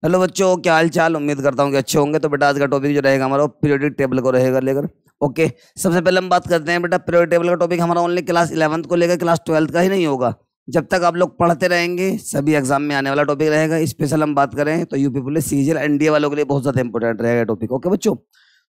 Hello बच्चों, क्या हाल चाल। उम्मीद करता हूँ कि अच्छे होंगे। तो बेटा आज का टॉपिक जो रहेगा हमारा पीरियोडिक टेबल को रहेगा लेकर। ओके, सबसे पहले हम बात करते हैं बेटा पीरियोडिक टेबल का टॉपिक हमारा ओनली क्लास 11th को लेकर क्लास 12th का ही नहीं होगा। जब तक आप लोग पढ़ते रहेंगे सभी एग्जाम में आने वाला टॉपिक रहेगा। स्पेशल हम बात करें तो यूपी पुलिस सीजीएल एनडीए वालों के लिए बहुत ज्यादा इंपॉर्टेंट रहेगा टॉपिक। ओके बच्चों,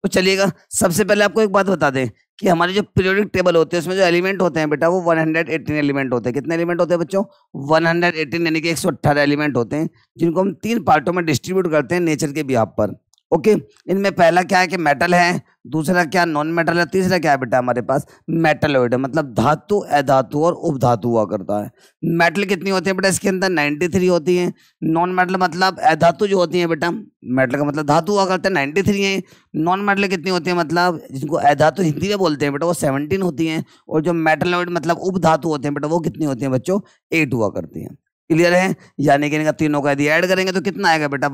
तो चलिएगा सबसे पहले आपको एक बात बता दें कि हमारे जो पीरियोडिक टेबल होते हैं उसमें जो एलिमेंट होते हैं बेटा वो 118 एलिमेंट होते हैं। कितने एलिमेंट होते हैं बच्चों? 118 यानी कि 118 एलिमेंट होते हैं, जिनको हम 3 पार्टों में डिस्ट्रीब्यूट करते हैं नेचर के बिहाफ पर। ओके, इनमें पहला क्या है कि मेटल है, दूसरा क्या नॉन मेटल है, तीसरा क्या है बेटा हमारे पास मेटलॉइड है, मतलब धातु, अधातु और उपधातु हुआ करता है। मेटल कितनी होती है बेटा इसके अंदर? 93 होती है। नॉन मेटल मतलब अधातु जो होती है बेटा, मेटल का मतलब धातु हुआ करता है, 93 है। नॉन मेटल कितनी होती है मतलब जिनको अधातु हिंदी में बोलते हैं बेटा वो 17 होती हैं। और जो मेटलॉइड मतलब उपधातु होते हैं बेटा वो कितनी होती है बच्चों? 8 हुआ करती हैं। क्लियर है? यानी कि इनका तीनों का यदि ऐड करेंगे तो कितना आएगा बेटा?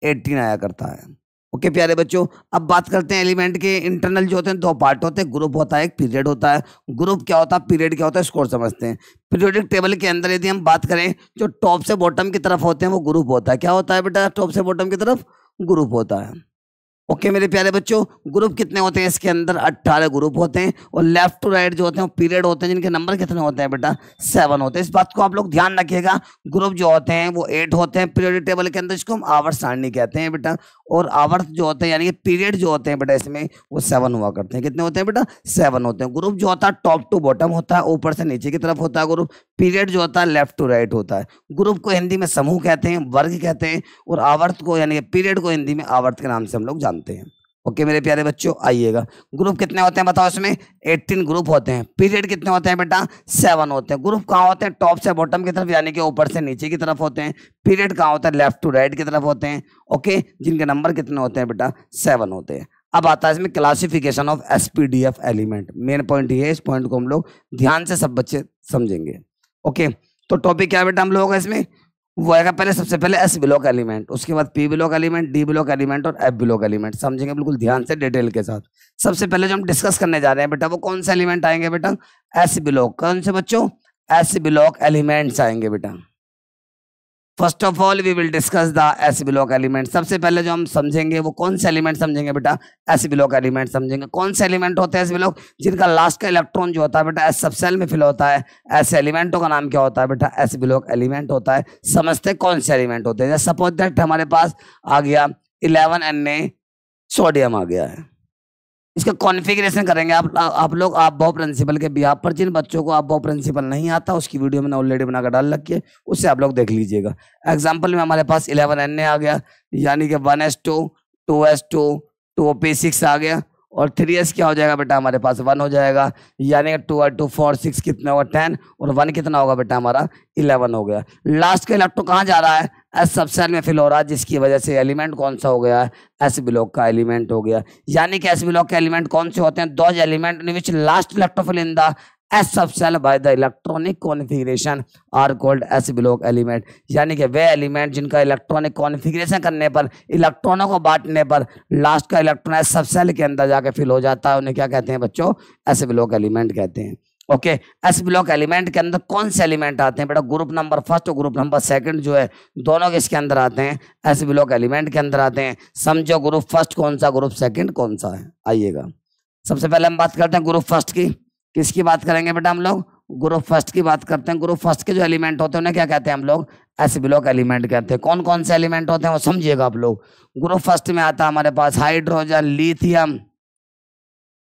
118 आया करता है। ओके प्यारे बच्चों, अब बात करते हैं एलिमेंट के इंटरनल जो होते हैं। 2 पार्ट होते हैं, ग्रुप होता है, एक पीरियड होता है। ग्रुप क्या होता है, पीरियड क्या होता है, इसको और समझते हैं। पीरियोडिक टेबल के अंदर यदि हम बात करें जो टॉप से बॉटम की तरफ होते हैं वो ग्रुप होता है। क्या होता है बेटा? टॉप से बॉटम की तरफ ग्रुप होता है। ओके मेरे प्यारे बच्चों, ग्रुप कितने होते हैं इसके अंदर? 18 ग्रुप होते हैं। और लेफ्ट टू राइट जो होते हैं पीरियड होते हैं, जिनके नंबर कितने होते हैं बेटा? 7 होते हैं। इस बात को आप लोग ध्यान रखिएगा। ग्रुप जो होते हैं वो 8 होते हैं पीरियोडिक टेबल के अंदर, इसको हम आवर्त सारणी कहते हैं बेटा। और आवर्त जो होते हैं यानी कि पीरियड जो होते हैं बेटा इसमें वो 7 हुआ करते हैं। कितने होते हैं बेटा? 7 होते हैं। ग्रुप जो होता है टॉप टू बॉटम होता है, ऊपर से नीचे की तरफ होता है ग्रुप। पीरियड जो होता है लेफ्ट टू राइट होता है। ग्रुप को हिंदी में समूह कहते हैं, वर्ग कहते हैं। और आवर्त को यानी पीरियड को हिंदी में आवर्त के नाम से हम लोग जानते हैं। ओके मेरे प्यारे बच्चों, आइएगा ग्रुप कितने होते हैं बताओ इसमें? 18 ग्रुप होते हैं। पीरियड कितने होते हैं बेटा? 7 होते हैं। ग्रुप कहाँ होते हैं? टॉप से बॉटम की तरफ यानी कि ऊपर से नीचे की तरफ होते हैं। पीरियड कहाँ होता है? लेफ्ट टू राइट की तरफ होते हैं। ओके, जिनके नंबर कितने होते हैं बेटा? 7 होते हैं। अब आता है इसमें classification of SPDF element. Main point ये है, इस पॉइंट को हम लोग ध्यान से सब बच्चे समझेंगे। ओके, तो टॉपिक क्या है बेटा हम लोगों का इसमें? वो आएगा पहले, सबसे पहले एस ब्लॉक एलिमेंट, उसके बाद P block element, D block element और एफ ब्लॉक एलिमेंट। समझेंगे बिल्कुल ध्यान से डिटेल के साथ। सबसे पहले जो हम डिस्कस करने जा रहे हैं बेटा वो कौन से एलिमेंट आएंगे बेटा? S block. कौन से बच्चों? एस ब्लॉक एलिमेंट्स आएंगे बेटा। First of all we will discuss the S block element. सबसे पहले जो हम समझेंगे वो कौन से एलिमेंट समझेंगे बेटा? एस ब्लॉक एलिमेंट समझेंगे। कौन से एलिमेंट होते हैं एस ब्लॉक? जिनका लास्ट का इलेक्ट्रॉन जो होता है बेटा एस सब सेल में फिल होता है। ऐसे एलिमेंटों का नाम क्या होता है बेटा? एस ब्लॉक एलिमेंट होता है। समझते कौन से एलिमेंट होते हैं। सपोज दैट हमारे पास आ गया 11Na सोडियम आ गया है। इसका कॉन्फ़िगरेशन करेंगे आप लोग आप बहु प्रिंसिपल के बिहाफ पर। जिन बच्चों को आप बहु प्रिंसिपल नहीं आता उसकी वीडियो मैंने ऑलरेडी बनाकर डाल रखी है, उससे आप लोग देख लीजिएगा। एग्जांपल में हमारे पास 11Na आ गया, यानी कि 1s2 2s2 2p6 आ गया। और 3s क्या हो जाएगा बेटा? हमारे पास 1 हो जाएगा, यानी कि 2 4 6 कितना होगा? 10। और 1 कितना होगा बेटा? हमारा 11 हो गया। लास्ट का इलेक्ट्रॉन कहाँ जा रहा है? एस सब सेल में फिल हो रहा है, जिसकी वजह से एलिमेंट कौन सा हो गया है? एस ब्लॉक का एलिमेंट हो गया। यानी कि एस ब्लॉक के एलिमेंट कौन से होते हैं? Those element in which last electron fill in the S subshell by the electronic configuration are called S block element. यानी कि वे एलिमेंट जिनका इलेक्ट्रॉनिक कॉन्फ़िगरेशन करने पर, इलेक्ट्रॉनों को बांटने पर लास्ट का इलेक्ट्रॉन एस सब सेल के अंदर जाके फिल हो जाता है, उन्हें क्या कहते हैं बच्चों? एस ब्लॉक एलिमेंट कहते हैं। ओके, एस ब्लॉक एलिमेंट के अंदर कौन से एलिमेंट आते हैं बेटा? ग्रुप नंबर फर्स्ट और ग्रुप नंबर सेकंड जो है दोनों किसके अंदर आते हैं? एस ब्लॉक एलिमेंट के अंदर आते हैं। समझो ग्रुप फर्स्ट कौन सा, ग्रुप सेकंड कौन सा है। आइएगा सबसे पहले हम बात करते हैं ग्रुप फर्स्ट की। किसकी बात करेंगे बेटा हम लोग? ग्रुप फर्स्ट की बात करते हैं। ग्रुप फर्स्ट के जो एलिमेंट होते हैं उन्हें क्या कहते हैं हम लोग? एस ब्लॉक एलिमेंट कहते हैं। कौन कौन से एलिमेंट होते हैं वो समझिएगा आप लोग। ग्रुप फर्स्ट में आता है हमारे पास hydrogen, lithium,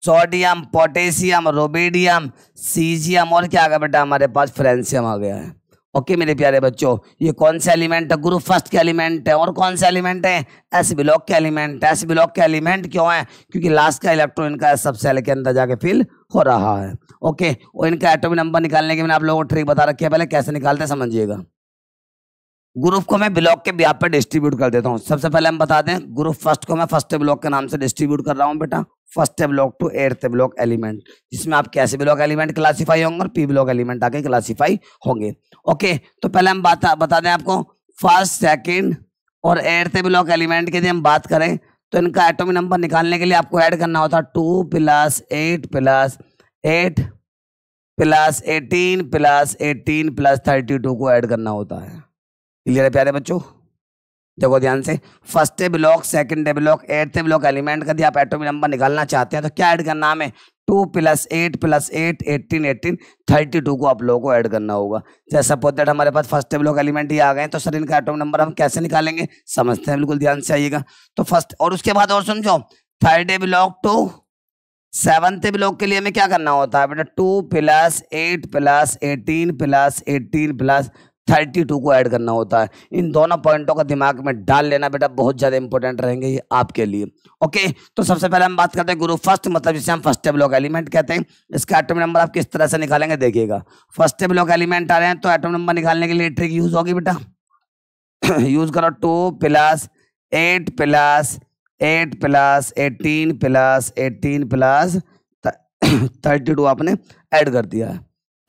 sodium, potassium, rubidium, caesium और क्या आ गया बेटा? हमारे पास फ्रेंशियम आ गया है। ओके मेरे प्यारे बच्चों, ये कौन से एलिमेंट है? ग्रुप फर्स्ट के एलिमेंट है। और कौन से एलिमेंट है? एस ब्लॉक के एलिमेंट। एस ब्लॉक के एलिमेंट क्यों है? क्योंकि लास्ट का इलेक्ट्रॉन इनका सब सेल के अंदर जाके फिल हो रहा है। ओके, और इनका एटॉमिक नंबर निकालने की मैंने आप लोगों को ट्रिक बता रखी है, पहले कैसे निकालते हैं समझिएगा। ग्रुप को मैं ब्लॉक के ब्याह पर डिस्ट्रीब्यूट कर देता हूँ। सबसे पहले हम बता दें, ग्रुप फर्स्ट को मैं फर्स्ट ब्लॉक के नाम से डिस्ट्रीब्यूट कर रहा हूँ बेटा। First block to 8th block element, जिसमें आप कैसे ब्लॉक एलिमेंट क्लासीफाई होंगे और पी ब्लॉक एलिमेंट आके क्लासीफाई होंगे। ओके, तो पहले हम बता दें आपको फर्स्ट, सेकंड और 8th ब्लॉक एलिमेंट की यदि हम बात करें तो इनका एटॉमिक नंबर निकालने के लिए आपको ऐड करना होता है 2 + 8 + 8 + 18 + 18 + 32 को ऐड करना होता है। क्लियर है प्यारे बच्चों? देखो ध्यान से, first block, second block, eighth block element का आप एटॉमिक नंबर निकालना चाहते हैं तो क्या ऐड करना हमें, 2 + 8 + 8 18 18 32 को आप लोगों को ऐड करना होगा। जैसे सपोज दैट हमारे पास फर्स्ट ब्लॉक एलिमेंट ही आ गए तो सर इनका एटॉमिक नंबर हम कैसे निकालेंगे, समझते हैं, बिल्कुल ध्यान से आइएगा। तो फर्स्ट और उसके बाद और समझो, third block to seventh block के लिए हमें क्या करना होता है बेटा, 2 + 8 + 18 + 18 + 32 को ऐड करना होता है। इन दोनों पॉइंटों का दिमाग में डाल लेना बेटा, बहुत ज्यादा इंपॉर्टेंट रहेंगे ये आपके लिए। ओके, तो सबसे पहले हम बात करते हैं ग्रुप फर्स्ट, मतलब जिसे हम फर्स्ट ब्लॉक एलिमेंट कहते हैं। इसका एटॉमिक नंबर आप किस तरह से निकालेंगे देखिएगा। फर्स्ट ब्लॉक एलिमेंट आ रहे हैं तो एटॉमिक नंबर निकालने के लिए ट्रिक यूज होगी बेटा। यूज करो, 2 + 8 + 8 + 18 + 18 + 32 आपने ऐड कर दिया है।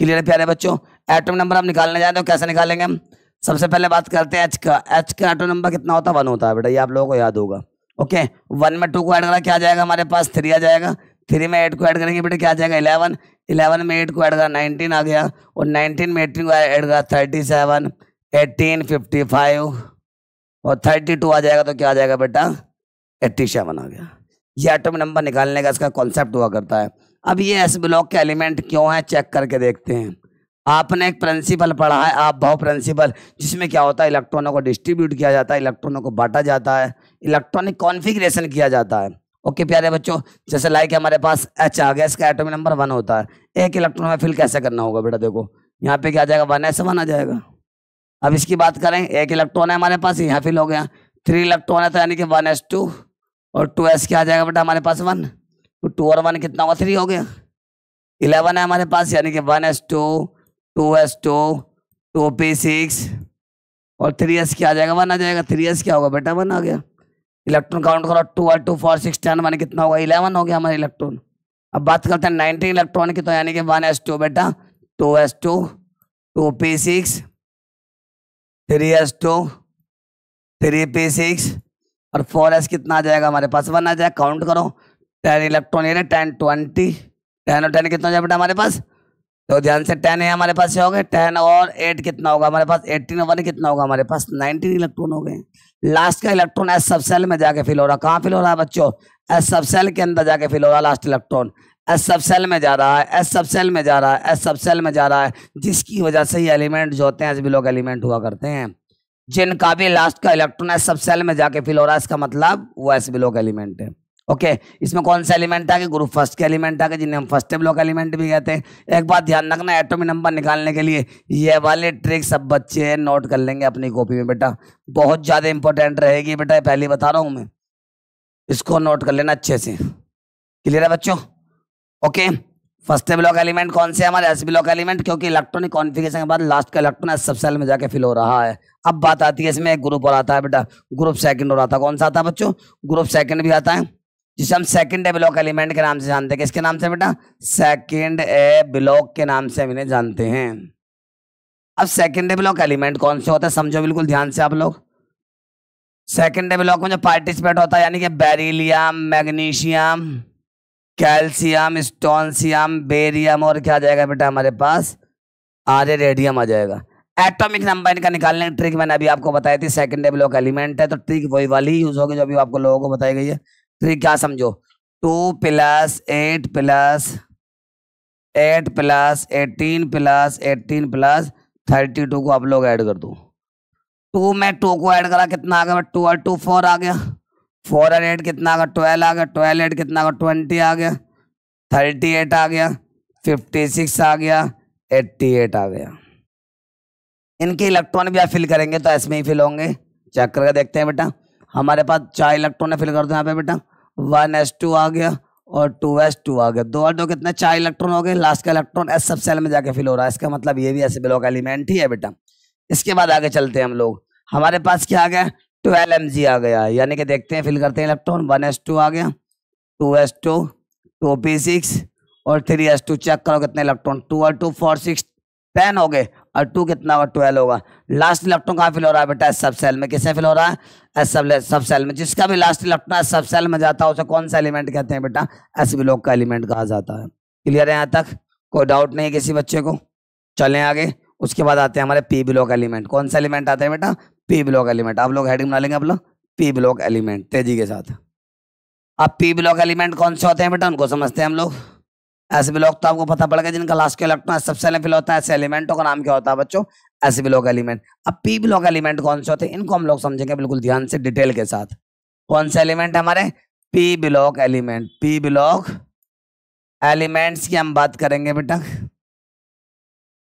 क्लियर है प्यारे बच्चों। एटॉमिक नंबर आप निकालने जाए तो कैसे निकालेंगे हम, सबसे पहले बात करते हैं एच का। एच का एटॉमिक नंबर कितना होता है, 1 होता है बेटा, ये आप लोगों को याद होगा। ओके, 1 में 2 को ऐड करा क्या आ जाएगा हमारे पास, 3 आ जाएगा। 3 में 8 को ऐड करेंगे बेटा क्या आ जाएगा, 11। 11 में 8 को ऐड करा 19 आ गया, और 19 में 18 को ऐड करा 37, 18 55 और 32 आ जाएगा तो क्या आ जाएगा बेटा 87 आ गया। ये एटॉमिक नंबर निकालने का इसका कॉन्सेप्ट हुआ करता है। अब ये एस ब्लॉक के एलिमेंट क्यों है चेक करके देखते हैं। आपने एक प्रिंसिपल पढ़ा है, आप भाव प्रिंसिपल, जिसमें क्या होता है, इलेक्ट्रॉनों को डिस्ट्रीब्यूट किया जाता है, इलेक्ट्रॉनों को बांटा जाता है, इलेक्ट्रॉनिक कॉन्फ़िगरेशन किया जाता है। ओके प्यारे बच्चों, जैसे लाइक हमारे पास एच आ गया, इसका एटॉमिक नंबर 1 होता है। एक इलेक्ट्रॉन में फिल कैसे करना होगा बेटा, देखो यहाँ पे क्या आ जाएगा, 1s1 आ जाएगा। अब इसकी बात करें, एक इलेक्ट्रॉन है हमारे पास, यहाँ फिल हो गया। 3 इलेक्ट्रॉन है तो यानी कि 1s2 और 2s क्या आ जाएगा बेटा हमारे पास 1, तो 2 और 1 कितना होगा, 3 हो गया। 11 है हमारे पास यानी कि 1s2 2s2 2p6 और 3s क्या आ जाएगा, 1 आ जाएगा। 3s क्या होगा बेटा, 1 आ गया। इलेक्ट्रॉन काउंट करो, 2 और 2 4 6 10 1 कितना होगा, 11 हो गया हमारा इलेक्ट्रॉन। अब बात करते हैं 19 इलेक्ट्रॉन की, तो यानी कि 1s2 बेटा 2s2 2p6 3s2 3p6 और 4s कितना आ जाएगा हमारे पास, 1 आ जाएगा। काउंट करो, 10 इलेक्ट्रॉन ये 10 20 10 और 10 कितना हो जाए बेटा हमारे पास, तो ध्यान से 10 है हमारे पास, हो गए 10 और 8 कितना होगा हमारे पास, 18 और 1 कितना होगा हमारे पास, 19 इलेक्ट्रॉन हो गए। लास्ट का इलेक्ट्रॉन एस सब सेल में जाके फिल हो रहा, कहाँ फिल हो रहा है बच्चों, एस सब सेल के अंदर जाके फिल हो रहा है। लास्ट इलेक्ट्रॉन एस सब सेल में जा रहा है, एस सब सेल में जा रहा है, एस सब सेल में जा रहा है, जिसकी वजह से ये एलिमेंट जो होते हैं एस ब्लॉक एलिमेंट हुआ करते हैं। जिनका भी लास्ट का इलेक्ट्रॉन एस सब सेल में जाके फिल हो रहा है, इसका मतलब वो एस ब्लॉक एलिमेंट है। ओके, इसमें कौन सा एलिमेंट आ गया, ग्रुप फर्स्ट के एलिमेंट आ गए, जिन्हें हम फर्स्ट ब्लॉक एलिमेंट भी कहते हैं। एक बात ध्यान रखना, एटॉमिक नंबर निकालने के लिए ये वाले ट्रिक सब बच्चे नोट कर लेंगे अपनी कॉपी में बेटा, बहुत ज्यादा इंपॉर्टेंट रहेगी बेटा, पहले बता रहा हूं मैं, इसको नोट कर लेना अच्छे से। क्लियर है बच्चों। ओके, फर्स्ट ब्लॉक एलिमेंट कौन से हमारे, एस ब्लॉक एलिमेंट, क्योंकि इलेक्ट्रॉनिक कॉन्फ़िगरेशन के बाद लास्ट का इलेक्ट्रॉन एस सब सेल में जाके फिल हो रहा है। अब बात आती है इसमें एक ग्रुप और आता है बेटा, ग्रुप सेकंड और आता है। कौन सा आता है बच्चों, ग्रुप सेकंड भी आता है, जिसे हम सेकंड ए ब्लॉक एलिमेंट के नाम से जानते हैं। किसके नाम से बेटा, सेकंड ए ब्लॉक के नाम से हम इन्हें जानते हैं। अब सेकंड ए ब्लॉक एलिमेंट कौन से होते हैं समझो बिल्कुल ध्यान से आप लोग। सेकंड ए ब्लॉक में जो पार्टिसिपेट होता है यानी कि beryllium, magnesium, calcium, strontium, barium और क्या आ जाएगा बेटा हमारे पास, आर्य रेडियम आ जाएगा। एटॉमिक नंबर इनका निकालने की ट्रिक मैंने अभी आपको बताई थी, सेकंड ए ब्लॉक एलिमेंट है तो ट्रिक वही वाली यूज होगी जो अभी आपको लोगों को बताई गई है। ट्रिक क्या समझो, 2 + 8 + 8 + 18 + 18 + 32 को आप लोग ऐड कर दो। 2 में 2 को ऐड करा कितना आ गया, 2 और 2 4 आ गया, 4 और 8 कितना आ गया, 12 आ गया, 12 8 कितना आ गया, 20 आ गया, 38 आ गया, 56 आ गया, 88 आ गया। इनके इलेक्ट्रॉन भी आप फिल करेंगे तो इसमें ही फिल होंगे। चेक करके देखते हैं बेटा, हमारे पास 4 इलेक्ट्रॉन फिल कर दो यहाँ पे बेटा, 1s2 आ गया और 2s2 आ गया, 2 और 2 कितने 4 इलेक्ट्रॉन हो गए। लास्ट का इलेक्ट्रॉन एस सब सेल में जाके फिल हो रहा है, इसका मतलब ये भी एस ब्लॉक एलिमेंट ही है बेटा। इसके बाद आगे चलते हैं हम लोग, हमारे पास क्या आ गया, 12 Mg आ गया, यानी कि देखते हैं फिल करते हैं इलेक्ट्रॉन, 1s2 आ गया, 2s2 2p6 और 3s2। चेक करो कितने इलेक्ट्रॉन, 2 और 2 4 6 10 हो गए और 2 कितना होगा 12 होगा। लास्ट इलेक्ट्रॉन कहाँ फिल हो रहा है बेटा, एस सब सेल में। किससे फिल हो रहा है, एस सब सेल में। जिसका भी लास्ट इलेक्ट्रॉन एस सब सेल में जाता है उसे कौन सा एलिमेंट कहते हैं बेटा, एस ब्लॉक का एलिमेंट कहा जाता है। क्लियर है यहाँ तक, कोई डाउट नहीं किसी बच्चे को। चलें आगे, उसके बाद आते हैं हमारे पी ब्लॉक एलिमेंट। कौन सा एलिमेंट आता है बेटा, पी ब्लॉक एलिमेंट। आप लोग हेडिंग बना लेंगे आप लोग, पी ब्लॉक एलिमेंट, तेजी के साथ। अब पी ब्लॉक एलिमेंट कौन से होते हैं बेटा, उनको समझते हैं हम लोग। एस ब्लॉक तो आपको पता पड़ेगा, जिनका लास्ट के इलेक्ट्रॉन सबसे पहले फिल होता है, ऐसे एलिमेंटों का नाम क्या होता है बच्चों, एस ब्लॉक एलिमेंट। अब पी ब्लॉक एलिमेंट कौन से होते हैं, इनको हम लोग समझेंगे बिल्कुल ध्यान से, डिटेल के साथ। कौन से एलिमेंट है हमारे, P block element. P block elements की हम बात करेंगे बेटा।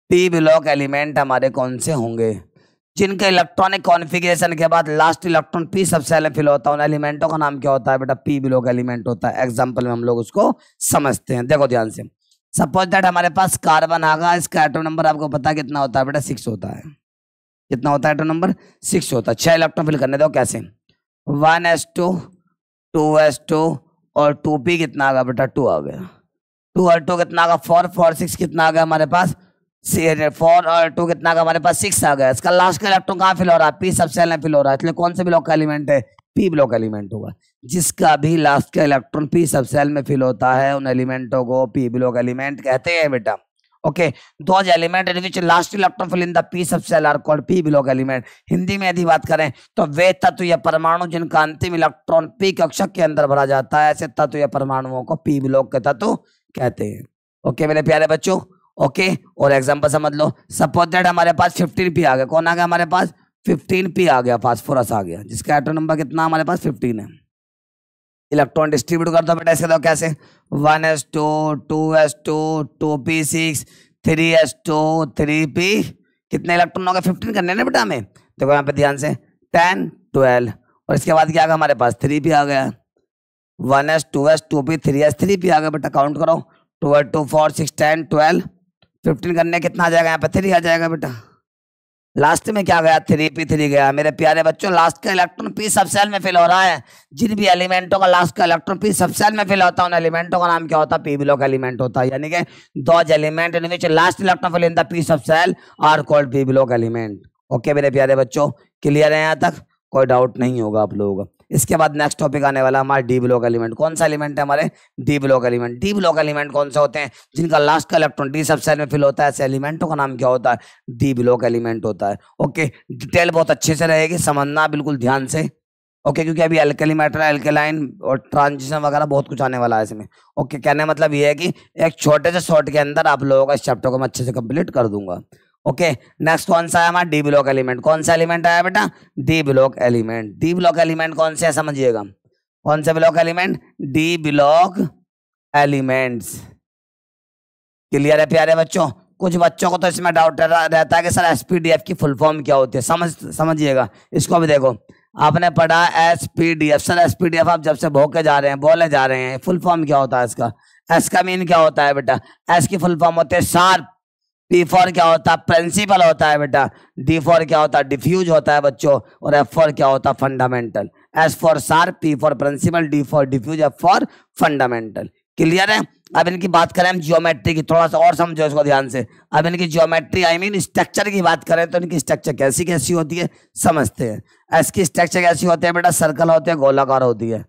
पी ब्लॉक एलिमेंट हमारे कौन से होंगे, जिनके इलेक्ट्रॉनिक कॉन्फ़िगरेशन के बाद लास्ट इलेक्ट्रॉन पी सबसे पहले फिल होता है, उन एलिमेंटों का नाम क्या होता है बेटा, पी ब्लॉक एलिमेंट होता है। एग्जांपल में हम लोग उसको समझते हैं, देखो ध्यान से। सपोज दैट हमारे पास कार्बन आ गया, इसका एटम नंबर आपको पता है कितना होता है बेटा, 6 होता है। कितना होता है एटम नंबर, 6 होता है। 6 इलेक्ट्रॉन फिल करने दो, कैसे, 1s2 2s2 और 2p कितना आ गया बेटा, 2 आ गया। 2 और 2 कितना आ गया, 4 4 6 कितना आ गया हमारे पास, 4 और 2 कितना आ गया हमारे पास, 6 आ गया। इसका लास्ट का इलेक्ट्रॉन कहाँ फिल हो रहा है, पी सबसे पहले फिल हो रहा है, इसलिए कौन से ब्लॉक का एलिमेंट है, पी ब्लॉक एलिमेंट होगा। जिसका भी लास्ट का इलेक्ट्रॉन पी सबसे पहले में फिल होता है, उन एलिमेंटों को पी ब्लॉक एलिमेंट कहते हैं बेटा। Okay, those element in which last electron fill in the P subshell are called P block element. Hindi में यदि बात करें तो वे तत्व या परमाणु जिनका अंतिम इलेक्ट्रॉन पी कक्षक के अंदर भरा जाता है, ऐसे तत्व या परमाणुओं को पी ब्लॉक के तत्व कहते हैं। ओके मेरे प्यारे बच्चों, ओके। और एग्जांपल समझ लो, सपोज दैट हमारे पास 15p आ गया। कौन आ गया हमारे पास, 15p आ गया, फास्फोरस आ गया, जिसका एटम नंबर कितना हमारे पास 15 है। इलेक्ट्रॉन डिस्ट्रीब्यूट कर दो बेटा, इसके दो कैसे, 1s2 2s2 2p6 3s2 3p, कितने इलेक्ट्रॉन हो गए, 15 करने ना बेटा हमें। देखो यहाँ पे ध्यान से, 10 12 और इसके बाद क्या आ गया हमारे पास, 3p आ गया। 1s 2s 2p 3s 3p आ गया बेटा, काउंट करो, 2 2 4 6 10 12 15 करने कितना आ जाएगा, यहाँ पे 3 आ जाएगा बेटा। लास्ट में क्या गया, 3p3 गया। मेरे प्यारे बच्चों, लास्ट का इलेक्ट्रॉन पी सबसेल में फिल हो रहा है। जिन भी एलिमेंटों का लास्ट का इलेक्ट्रॉन पी सबसेल में फिल होता है, उन एलिमेंटों का नाम क्या होता है, पी ब्लॉक एलिमेंट होता है। यानी कि those element in which last electron fill in the P subshell are called P block element. Okay मेरे प्यारे बच्चों, क्लियर है यहाँ तक, कोई डाउट नहीं होगा आप लोगों को। इसके बाद नेक्स्ट टॉपिक आने वाला हमारा डी ब्लॉक एलिमेंट। कौन सा एलिमेंट है हमारे, D block element. D block element कौन से होते हैं, जिनका लास्ट का इलेक्ट्रॉन डी सबसेल में फिल होता है, ऐसे एलिमेंटों का नाम क्या होता है, डी ब्लॉक एलिमेंट होता है। ओके, डिटेल बहुत अच्छे से रहेगी, समझना बिल्कुल ध्यान से। ओके, क्योंकि अभी अल्कली मैटर, अल्कलाइन और ट्रांजिशन वगैरह बहुत कुछ आने वाला है इसमें। ओके, कहने मतलब ये है कि एक छोटे से शॉर्ट के अंदर आप लोगों का इस चैप्टर को मैं अच्छे से कंप्लीट कर दूंगा। ओके, नेक्स्ट कौन सा है हमारा, डी ब्लॉक एलिमेंट। कौन सा एलिमेंट आया बेटा, D block element. D block element कौन से है समझिएगा, कौन से block element, D block elements. Clear है प्यारे बच्चों। कुछ बच्चों को तो इसमें डाउट रहता है कि सर एसपीडीएफ की फुल फॉर्म क्या होती है। समझिएगा इसको भी। देखो आपने पढ़ा एसपीडीएफ, सर एसपीडीएफ आप जब से भोके जा रहे हैं, बोले जा रहे हैं, फुल फॉर्म क्या होता है इसका। एस का मीन क्या होता है बेटा, एस की फुल फॉर्म होते है शार्प। पी फॉर क्या होता है, प्रिंसिपल होता है बेटा। डी फॉर क्या होता है, डिफ्यूज होता है बच्चों। और एफ फॉर क्या होता है, fundamental. S for sharp, P for principal, D for diffuse, F for fundamental. Clear है। अब इनकी बात करें हम ज्योमेट्री की, थोड़ा सा और समझो इसको ध्यान से। अब इनकी ज्योमेट्री आई मीन स्ट्रक्चर की बात करें तो इनकी स्ट्रक्चर कैसी कैसी होती है समझते हैं। एस की स्ट्रक्चर कैसी होती है बेटा, सर्कल होते हैं, गोलाकार होती है।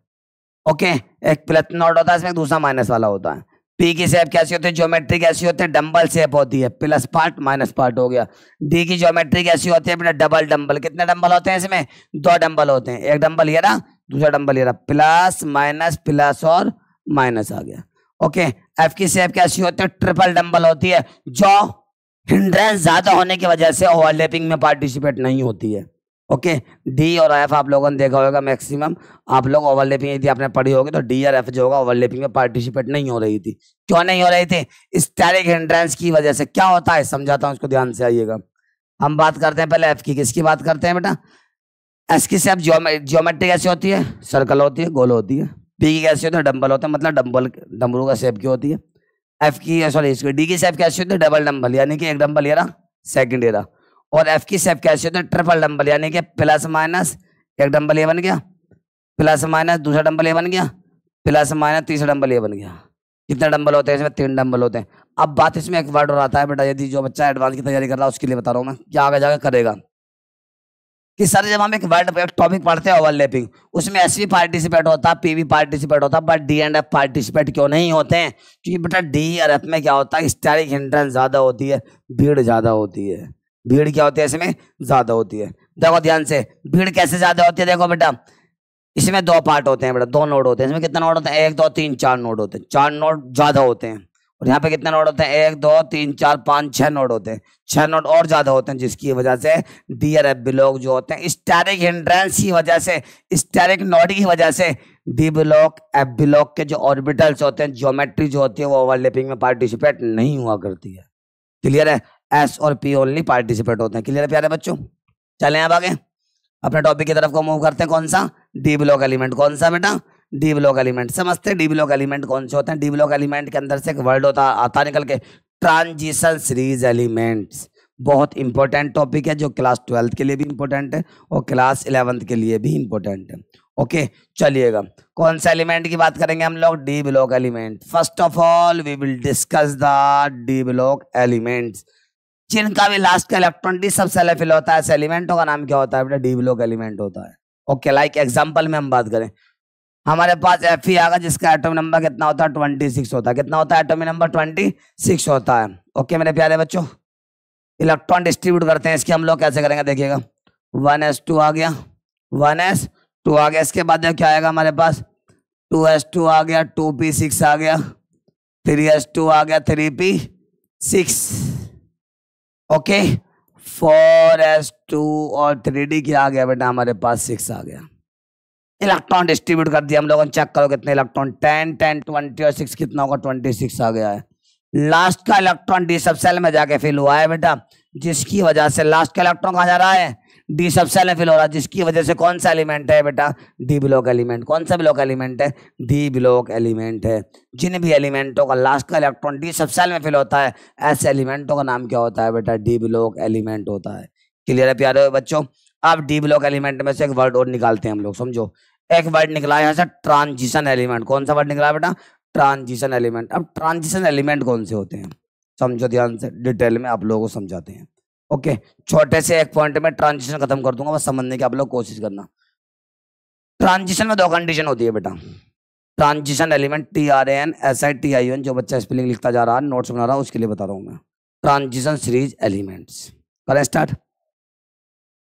ओके, एक प्लस नोट होता है इसमें, दूसरा माइनस वाला होता है। पी की शेप कैसी होती है, ज्योमेट्री कैसी होती है, डंबल शेप होती है, प्लस पार्ट माइनस पार्ट हो गया। डी की ज्योमेट्री कैसी होती है बेटा, डबल डंबल। कितने डंबल होते हैं इसमें, 2 डंबल होते हैं। एक डंबल ये रहा, दूसरा डंबल ये रहा, प्लस माइनस प्लस और माइनस आ गया। ओके, एफ की शेप कैसी होती है, ट्रिपल डंबल होती है, जो हिंड्रेंस ज्यादा होने की वजह से ओवरलैपिंग में पार्टिसिपेट नहीं होती है। ओके, डी और एफ आप लोगों ने देखा होगा मैक्सिमम, आप लोग ओवरलैपिंग यदि आपने पढ़ी होगी तो डी और एफ जो होगा ओवरलैपिंग में पार्टिसिपेट नहीं हो रही थी। क्यों नहीं हो रही थी, स्टेरिक हिंड्रेंस की वजह से। क्या होता है समझाता हूँ, उसको ध्यान से आइएगा। हम बात करते हैं पहले एफ की, किसकी बात करते हैं बेटा, एस की शेप ज्योमेट्री कैसी होती है, सर्कल होती है, गोल होती है। पी की कैसी होती है, डंबल होता है, मतलब डमरू का शेप की होती है। एफ की सॉरी डी की शेप कैसी होती है, डबल डंबल, यानी कि एक डंबल ये रहा, सेकंड ये रहा। और एफ की शेप कैसी होती है, ट्रिपल डंबल, यानी कि प्लस माइनस, एक डंबल ये बन गया, प्लस माइनस दूसरा डंबल ये बन गया, प्लस माइनस तीसरा डंबल ये बन गया। कितने डंबल होते हैं इसमें, 3 डंबल होते हैं। अब बात इसमें एक वर्ड और आता है बेटा, यदि जो बच्चा एडवांस की तैयारी कर रहा है उसके लिए बता रहा हूँ मैं, क्या आगे जाकर करेगा कि सर जब हम एक वर्ड एक टॉपिक पढ़ते हैं ओवरलैपिंग, उसमें एस भी पार्टिसिपेट होता है, पी भी पार्टिसिपेट होता है, but D and F participate क्यों नहीं होते हैं, क्योंकि बेटा डी और एफ में क्या होता है, स्टेरिक हिंड्रेंस ज्यादा होती है, भीड़ ज्यादा होती है। भीड़ क्या होती है इसमें, ज्यादा होती है। देखो ध्यान से, भीड़ कैसे ज्यादा होती है, देखो बेटा इसमें दो पार्ट होते हैं बेटा, दो नोड होते हैं। इसमें कितने नोड होते हैं, 1 2 3 4 नोड होते हैं, 4 नोड ज्यादा होते हैं। और यहाँ पे कितने नोड होते हैं, 1 2 3 4 5 6 नोड होते हैं, 6 नोड और ज्यादा होते हैं, जिसकी वजह से डी और एफ ब्लॉक जो होते हैं स्टैटिक हिंड्रेंस की वजह से, स्टैटिक नोड की वजह से डी ब्लॉक एफ ब्लॉक के जो ऑर्बिटल्स होते हैं, ज्योमेट्री जो होती है वो ओवरलैपिंग में पार्टिसिपेट नहीं हुआ करती है। क्लियर है, एस और पी ओनली पार्टिसिपेट होते हैं। क्लियर है प्यारे बच्चों, चलें अब आगे अपने टॉपिक की तरफ को मूव करते हैं। कौन सा, डी ब्लॉक एलिमेंट। कौन सा बेटा, डी ब्लॉक एलिमेंट। समझते हैं डी ब्लॉक एलिमेंट कौन से होते हैं। डी ब्लॉक एलिमेंट के अंदर से एक वर्ड आता निकल के, ट्रांजिशन सीरीज एलिमेंट्स। बहुत इंपॉर्टेंट टॉपिक है, जो क्लास 12th के लिए भी इंपॉर्टेंट है और क्लास 11th के लिए भी इंपॉर्टेंट है। ओके चलिएगा, कौन सा एलिमेंट की बात करेंगे हम लोग, D block element. First of all we will discuss the D block elements, जिनका भी लास्ट का इलेक्ट्रॉन डी सबसेल फिल होता है। इस एलिमेंटों का नाम क्या होता है बेटा, डी ब्लॉक एलिमेंट होता है। ओके, लाइक एग्जांपल में हम बात करें, हमारे पास एफ ई आएगा जिसका एटॉमिक नंबर कितना होता है, 26 होता है। कितना होता है, एटॉमिक नंबर 26 होता है। ओके मेरे प्यारे बच्चों, इलेक्ट्रॉन डिस्ट्रीब्यूट करते हैं इसके हम लोग कैसे करेंगे, देखिएगा 1s2 आ गया, 1s2 आ गया। इसके बाद क्या आएगा हमारे पास, 2s2 आ गया, 2p6 आ गया, 3s2 आ गया, 3p6। ओके 4s2 और 3d क्या आ गया बेटा, हमारे पास 6 आ गया। इलेक्ट्रॉन डिस्ट्रीब्यूट कर दिया हम लोगों ने, चेक करो कितने इलेक्ट्रॉन, 10 10 20 और 6 कितना होगा, 26 आ गया है। लास्ट का इलेक्ट्रॉन डी सब सेल में जाके फिल हुआ है बेटा, जिसकी वजह से लास्ट का इलेक्ट्रॉन कहाँ जा रहा है, डी सब सेल में फिल हो रहा है, जिसकी वजह से कौन सा एलिमेंट है बेटा, डी ब्लॉक एलिमेंट। कौन सा ब्लॉक एलिमेंट है, डी ब्लॉक एलिमेंट है। जिन भी एलिमेंटों का लास्ट का इलेक्ट्रॉन डी सब सेल में फिल होता है, ऐसे एलिमेंटों का नाम क्या होता है बेटा, डी ब्लॉक एलिमेंट होता है। क्लियर है प्यारे बच्चों। अब डी ब्लॉक एलिमेंट में से एक वर्ड और निकालते हैं हम लोग, समझो। एक वर्ड निकला है यहाँ से, ट्रांजिशन एलिमेंट। कौन सा वर्ड निकला है बेटा, ट्रांजिशन एलिमेंट। अब ट्रांजिशन एलिमेंट कौन से होते हैं, समझो ध्यान से, डिटेल में आप लोगों को समझाते हैं। ओके, छोटे से एक पॉइंट में ट्रांजिशन खत्म कर दूंगा, बस समझने की आप लोग कोशिश करना। ट्रांजिशन में दो कंडीशन होती है बेटा, ट्रांजिशन एलिमेंट, TRANSITION, जो बच्चा स्पेलिंग लिखता जा रहा है, नोट्स बना रहा हूँ, उसके लिए बता रहा हूँ मैं। ट्रांजिशन सीरीज एलिमेंट्स, करें स्टार्ट।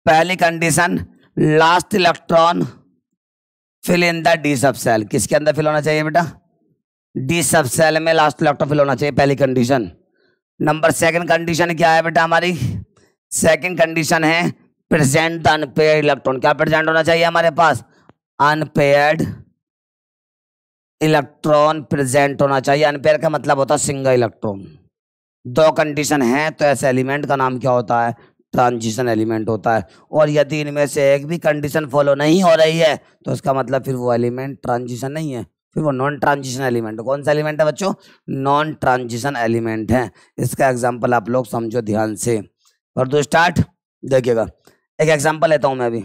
पहली condition, last electron fill in the D subshell. किसके अंदर फिल होना चाहिए बेटा, डी सब सेल में लास्ट इलेक्ट्रॉन फिल होना चाहिए, पहली कंडीशन। नंबर सेकंड कंडीशन क्या है बेटा हमारी, सेकंड कंडीशन है प्रेजेंट द अनपेयर्ड इलेक्ट्रॉन। क्या प्रेजेंट होना चाहिए हमारे पास, अनपेयर्ड इलेक्ट्रॉन प्रेजेंट होना चाहिए। अनपेयर का मतलब होता है सिंगल इलेक्ट्रॉन। दो कंडीशन है तो ऐसे एलिमेंट का नाम क्या होता है, ट्रांजिशन एलिमेंट होता है। और यदि इनमें से एक भी कंडीशन फॉलो नहीं हो रही है तो इसका मतलब फिर वो एलिमेंट ट्रांजिशन नहीं है, फिर वो नॉन ट्रांजिशन एलिमेंट। कौन सा एलिमेंट है बच्चों, नॉन ट्रांजिशन एलिमेंट है। इसका एग्जांपल आप लोग समझो ध्यान से, कर दो स्टार्ट। देखिएगा एक एग्जांपल लेता हूं मैं अभी।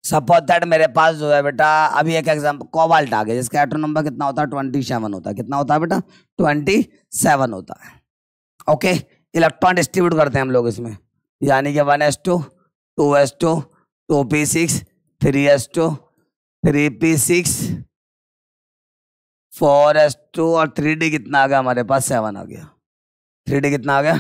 सपोज दैट मेरे पास जो है बेटा, अभी एक एग्जांपल, कोबाल्ट आ गया जिसका एटॉमिक नंबर कितना होता है, 27 होता है। कितना होता है बेटा, 27 होता है। ओके, इलेक्ट्रॉन डिस्ट्रीब्यूट करते हैं हम लोग इसमें, यानी कि 1s2 2s2 2p6 3s2 3p6 4s2 और 3d कितना आ गया हमारे पास, 7 आ गया। 3d कितना आ गया,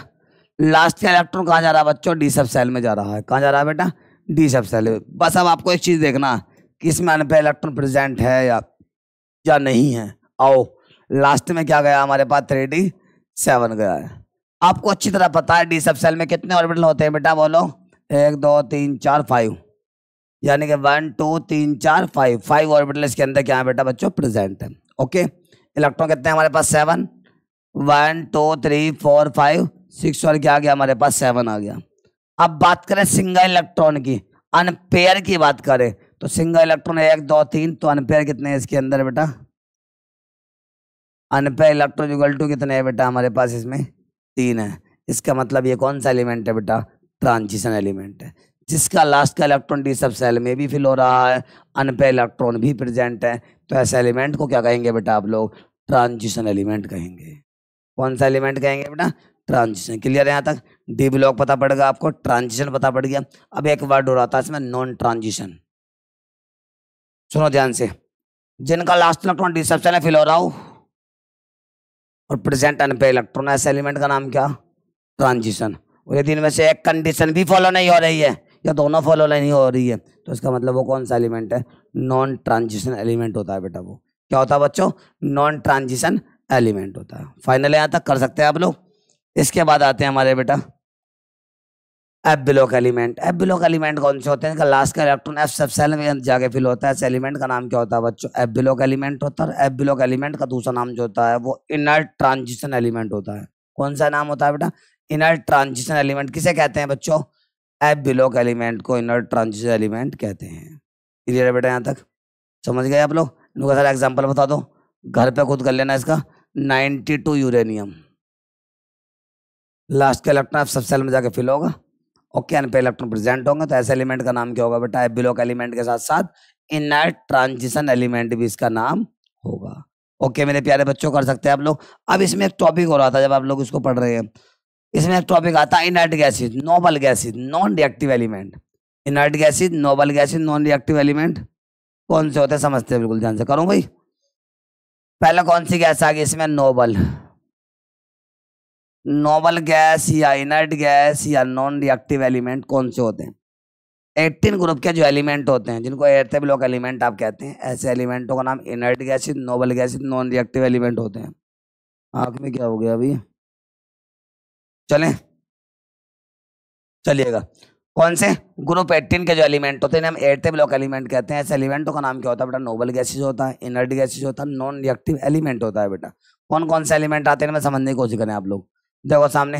लास्ट का इलेक्ट्रॉन कहाँ जा रहा है बच्चों, डी सब सेल में जा रहा है। कहाँ जा रहा है बेटा, डी सब सेल में। बस अब आपको एक चीज देखना कि इसमें अनपेयर्ड इलेक्ट्रॉन प्रेजेंट है या नहीं है। आओ, लास्ट में क्या गया हमारे पास, 3d7 गया है। आपको अच्छी तरह पता है डी सब सेल में कितने ऑर्बिटल होते हैं बेटा, बोलो 1 2 3 4 5, यानी कि 1 2 3 4 5 ऑर्बिटल इसके अंदर क्या है बेटा बच्चों, प्रेजेंट है। ओके, इलेक्ट्रॉन कितने हैं हमारे पास, 7, 1 2 3 4 5 6 और क्या आ गया हमारे पास, 7 आ गया। अब बात करें सिंगल इलेक्ट्रॉन की, अनपेयर की बात करें तो सिंगल इलेक्ट्रॉन 1 2 3, तो अनपेयर कितने हैं इसके अंदर बेटा, अनपेयर इलेक्ट्रॉन इक्वल टू कितने हैं बेटा हमारे पास, इसमें 3 है। इसका मतलब ये कौन सा एलिमेंट है बेटा, ट्रांजिशन एलिमेंट है, जिसका लास्ट का इलेक्ट्रॉन डी सब सेल में भी फिल हो रहा है, अनपेयर इलेक्ट्रॉन भी प्रेजेंट है। तो ऐसे एलिमेंट को क्या कहेंगे बेटा आप लोग, ट्रांजिशन एलिमेंट कहेंगे। कौन सा एलिमेंट कहेंगे बेटा, ट्रांजिशन। क्लियर है यहाँ तक, डी ब्लॉक पता पड़ गया आपको, ट्रांजिशन पता पड़ गया। अब एक वर्ड हो रहा था इसमें, नॉन ट्रांजिशन। सुनो ध्यान से, जिनका लास्ट इलेक्ट्रॉन डी सब सेल में फिल हो रहा हो और प्रेजेंट अनपेयर इलेक्ट्रॉन, ऐसे एलिमेंट का नाम क्या, ट्रांजिशन। और यदि इनमें से एक कंडीशन भी फॉलो नहीं हो रही है या दोनों फॉलो नहीं हो रही है तो इसका मतलब वो कौन सा एलिमेंट है, नॉन ट्रांजिशन एलिमेंट होता है बेटा। वो क्या होता है बच्चों, नॉन ट्रांजिशन एलिमेंट होता है। फाइनल यहाँ तक कर सकते हैं आप लोग। इसके बाद आते हैं हमारे बेटा F block element. F block element कौन से होते हैं, इनका लास्ट का इलेक्ट्रॉन एफ सब सेल में जाके फिल होता है। इस एलिमेंट का नाम क्या होता है बच्चों, एफ ब्लॉक एलिमेंट होता है। एफ ब्लॉक एलिमेंट का दूसरा नाम जो होता है वो इनर्ट ट्रांजिशन एलिमेंट होता है। कौन सा नाम होता है बेटा, इनर्ट ट्रांजिशन एलिमेंट। किसे कहते हैं बच्चों, एफ ब्लॉक एलिमेंट को इनर्ट ट्रांजिशन एलिमेंट कहते हैं। क्लियर है बेटा, यहाँ तक समझ गए आप लोग। इनका सारा एग्जाम्पल बता दो, घर पे खुद कर लेना इसका। 92 यूरेनियम, लास्ट का इलेक्ट्रॉन एफ सब सेल में जाके फिल होगा। ओके, एन पे इलेक्ट्रॉन प्रेजेंट होंगे तो ऐसे एलिमेंट का नाम क्या होगा बेटा, एफ ब्लॉक एलिमेंट के साथ साथ इनर्ट ट्रांजिशन एलिमेंट भी इसका नाम होगा। ओके मेरे प्यारे बच्चों, कर सकते हैं आप लोग। अब इसमें एक टॉपिक हो रहा था जब आप लोग इसको पढ़ रहे हैं, इसमें एक टॉपिक आता है inert gases, noble gases, non reactive element. Inert gases, noble gases, non reactive element कौन से होते हैं समझते हैं, बिल्कुल ध्यान से करो भाई। पहले कौन सी गैस आ गई इसमें, नोबल। नोबल गैस या इनर्ट गैस या नॉन रिएक्टिव एलिमेंट कौन से होते हैं, 18 ग्रुप के जो एलिमेंट होते हैं जिनको एर्थ ब्लॉक एलिमेंट आप कहते हैं, ऐसे एलिमेंटों का नाम inert gases, noble gases, non reactive element होते हैं। आंख में क्या हो गया अभी, चलें चलिएगा। कौन से ग्रुप 18 के जो एलिमेंट होते हैं हम एर्थ ब्लॉक एलिमेंट कहते हैं। ऐसे एलिमेंटों का नाम क्या होता है बेटा, नोबल गैसेज होता है, इनर्ट गैसेज होता है, नॉन रिएक्टिव एलिमेंट होता है बेटा। कौन कौन से एलिमेंट आते हैं मैं समझने की कोशिश करें आप लोग। देखो सामने,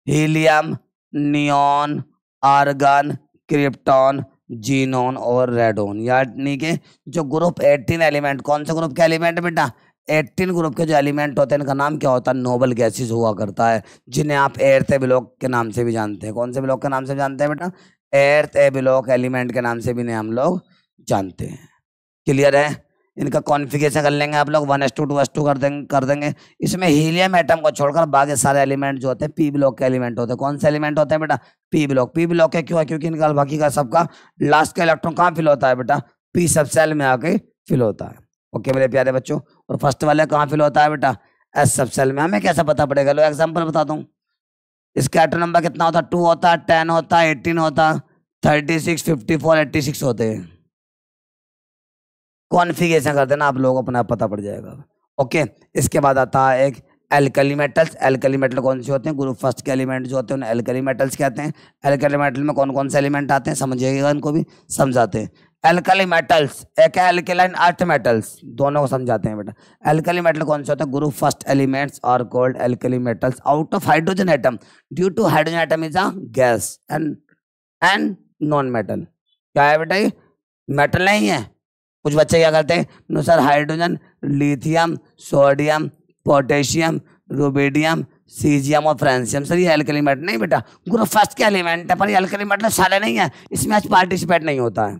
helium, neon, argon, krypton, xenon और रेडोन। यानी कि जो ग्रुप 18 एलिमेंट, कौन से ग्रुप के एलिमेंट बेटा, 18 ग्रुप के जो एलिमेंट होते हैं इनका नाम क्या होता है, नोबल गैसेज हुआ करता है, जिन्हें आप एर्थ ब्लॉक के नाम से भी जानते हैं। कौन से ब्लॉक के नाम से जानते हैं बेटा, एर्थ ब्लॉक एलिमेंट के नाम से भी हम लोग जानते हैं। क्लियर है, इनका कॉन्फ़िगरेशन कर लेंगे आप लोग, 1s2 2s2 कर देंगे। इसमें हीलियम एटम को छोड़कर बाकी सारे एलिमेंट जो होते हैं पी ब्लॉक के एलिमेंट होते हैं। कौन से एलिमेंट होते हैं बेटा, पी ब्लॉक। पी ब्लॉक के क्यों है, क्योंकि इनका बाकी का सबका लास्ट का इलेक्ट्रॉन कहाँ फिल होता है बेटा, पी सब सेल में आके फिल होता है। ओके मेरे प्यारे बच्चों, और फर्स्ट वाले कहाँ फिल होता है बेटा, एस सब सेल में। हमें कैसे पता पड़ेगा, लो एग्जाम्पल बता दूँ। इसका एटम नंबर कितना होता है, 2 होता है, 10 होता है, 18 होता है, 36, 54, 86 होते हैं। कॉन्फ़िगरेशन कर देना आप लोगों को, अपना पता पड़ जाएगा। ओके, इसके बाद आता है एक एल्कली मेटल्स। एल्कली मेटल कौन से होते हैं, ग्रुप फर्स्ट के एलिमेंट जो होते हैं उन्हें एल्कली मेटल्स कहते हैं। एल्कली मेटल में कौन कौन से एलिमेंट आते हैं समझिएगा, इनको भी समझाते हैं। एल्कली मेटल्स एक है एल्कलाइन अर्थ मेटल्स, दोनों को समझाते हैं बेटा। एल्कली मेटल कौन से होते हैं, group first elements are called alkali metals out of hydrogen atom due to hydrogen atom is a gas and non metal. क्या है बेटा, ये मेटल नहीं है। कुछ बच्चे क्या करते हैं, no sir hydrogen, lithium, sodium, potassium, rubidium, caesium और फ्रांसियम। सर ये एल्कली मेटल नहीं बेटा, ग्रुप फर्स्ट के एलिमेंट है, पर ये एल्कली मेटल सारे नहीं है, इसमें एच पार्टिसिपेट नहीं होता है।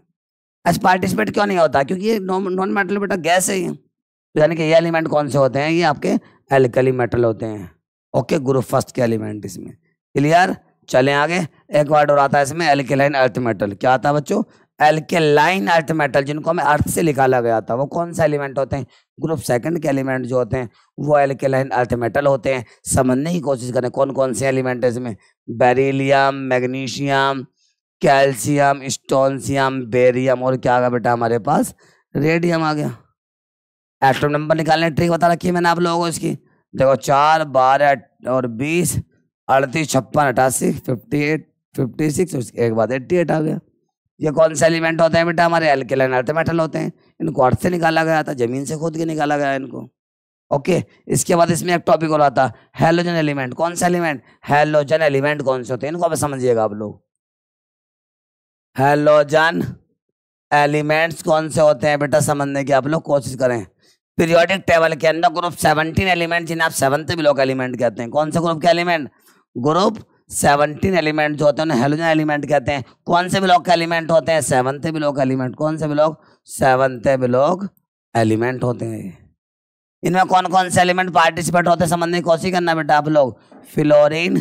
एच पार्टिसिपेट क्यों नहीं होता, क्योंकि ये नॉन मेटल बेटा गैस है ये। तो यानी कि ये एलिमेंट कौन से होते हैं, ये आपके एल्कली मेटल होते हैं। ओके, ग्रुप फर्स्ट के एलिमेंट इसमें। क्लियर, चलें आगे। एक वर्ड और आता है इसमें, एल्कलाइन अर्थ मेटल। क्या आता है बच्चों, एल्केलाइन अर्थ मेटल, जिनको हमें अर्थ से निकाला गया था। वो कौन सा एलिमेंट होते हैं, ग्रुप सेकंड के एलिमेंट जो होते हैं वो एल्केलाइन अर्थ मेटल होते हैं। समझने की कोशिश करें कौन कौन से एलिमेंट है इसमें, beryllium, magnesium, calcium, strontium, barium और क्या आ गया बेटा हमारे पास, रेडियम आ गया। एटम नंबर निकालने ट्रिक बता रखी है मैंने आप लोगों को इसकी। देखो 4, 12 और 20, 38, 56, 88, 58, 56 और एक बाद 88 आ गया। ये कौन से एलिमेंट होते हैं बेटा, हमारे एल्केलाइन अर्थ मेटल होते हैं। इनको अर्थ से निकाला गया था, जमीन से खोद के निकाला गया इनको। ओके, इसके बाद इसमें एक टॉपिक हो रहा था हैलोजन एलिमेंट। कौन सा एलिमेंट, हैलोजन एलिमेंट कौन से होते हैं, इनको अब समझिएगा आप लोग। हैलोजन एलिमेंट्स कौन से होते हैं बेटा, समझने की आप लोग कोशिश करें। पीरियोडिक टेबल के अंदर ग्रुप 17 एलिमेंट जिन्हें आप 7th ब्लॉक एलिमेंट कहते हैं। कौन से ग्रुप के एलिमेंट, ग्रुप 17 एलिमेंट जो होते हैं उन्हें हैलोजन एलिमेंट कहते हैं। कौन से ब्लॉक के एलिमेंट होते हैं, 7th ब्लॉक एलिमेंट। कौन से ब्लॉक, 7th ब्लॉक एलिमेंट होते हैं। इनमें कौन कौन से एलिमेंट पार्टिसिपेट होते हैं समझने की कोशिश करना बेटा आप लोग। फ्लोरीन,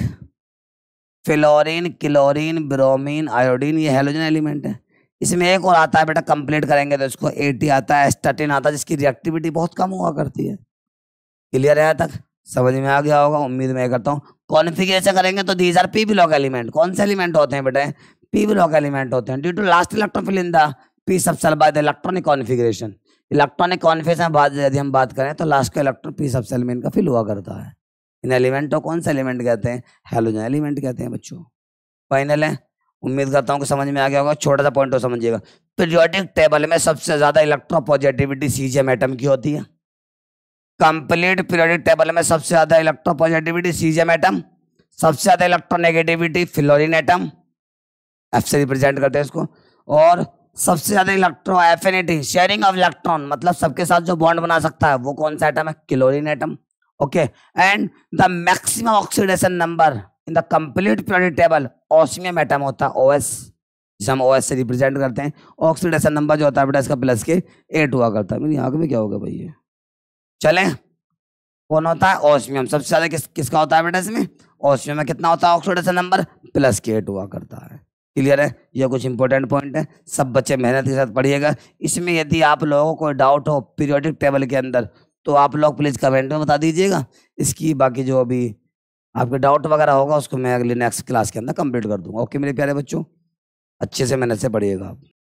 क्लोरीन, ब्रोमीन, आयोडीन, ये हैलोजन एलिमेंट है। इसमें एक और आता है बेटा, कंप्लीट करेंगे तो इसको 80 आता है, एस्टाटिन आता है, जिसकी रिएक्टिविटी बहुत कम हुआ करती है। क्लियर है, यहाँ तक समझ में आ गया होगा, उम्मीद मैं करता हूँ। कॉन्फ़िगरेशन करेंगे तो these R P block element. कौन से एलिमेंट होते हैं बेटा? पी ब्लॉक एलिमेंट होते हैं। Due to last electron fill in the P subshell by the electronic configuration. Electronic configuration बाद यदि हम बात करें तो लास्ट का इलेक्ट्रॉन पी सब सेल में इनका फिल हुआ करता है। इन एलिमेंट को कौन सा एलिमेंट कहते हैं? हैलोजन एलिमेंट कहते हैं बच्चों। फाइनल है, उम्मीद करता हूँ कि समझ में आ गया होगा। छोटा सा पॉइंट हो समझिएगा। पीरियोडिक टेबल में सबसे ज्यादा इलेक्ट्रोपॉजिटिविटी सीजियम एटम की होती है। कंप्लीट पीरियोडिक टेबल में सबसे ज्यादा इलेक्ट्रोपॉजिटिविटी सीजियम एटम, सबसे ज्यादा इलेक्ट्रोनेगेटिविटी फ्लोरीन एटम, एफ से रिप्रेजेंट करते हैं इसको, और सबसे ज्यादा electro affinity sharing of electron, मतलब सबके साथ जो बॉन्ड बना सकता है वो कौन सा एटम है? Chlorine atom. Okay, and the maximum oxidation number in the complete periodic table osmium atom होता है, ओएस, जिसे हम ओएस से रिप्रेजेंट करते हैं। ऑक्सीडेशन नंबर जो होता है बेटा इसका प्लस के 8 हुआ करता है। मेरी आंख में क्या होगा भाई ये? चलें, कौन होता है? ऑस्मियम। सबसे ज्यादा किसका होता है बेटा इसमें? ऑस्मियम में कितना होता है ऑक्सीडेशन नंबर? प्लस के 8 हुआ करता है। क्लियर है? ये कुछ इंपॉर्टेंट पॉइंट है, सब बच्चे मेहनत के साथ पढ़िएगा। इसमें यदि आप लोगों को डाउट हो पीरियोडिक टेबल के अंदर तो आप लोग प्लीज कमेंट में बता दीजिएगा। इसकी बाकी जो अभी आपके डाउट वगैरह होगा उसको मैं अगले नेक्स्ट क्लास के अंदर कंप्लीट कर दूंगा। ओके मेरे प्यारे बच्चों, अच्छे से मेहनत से पढ़िएगा आप।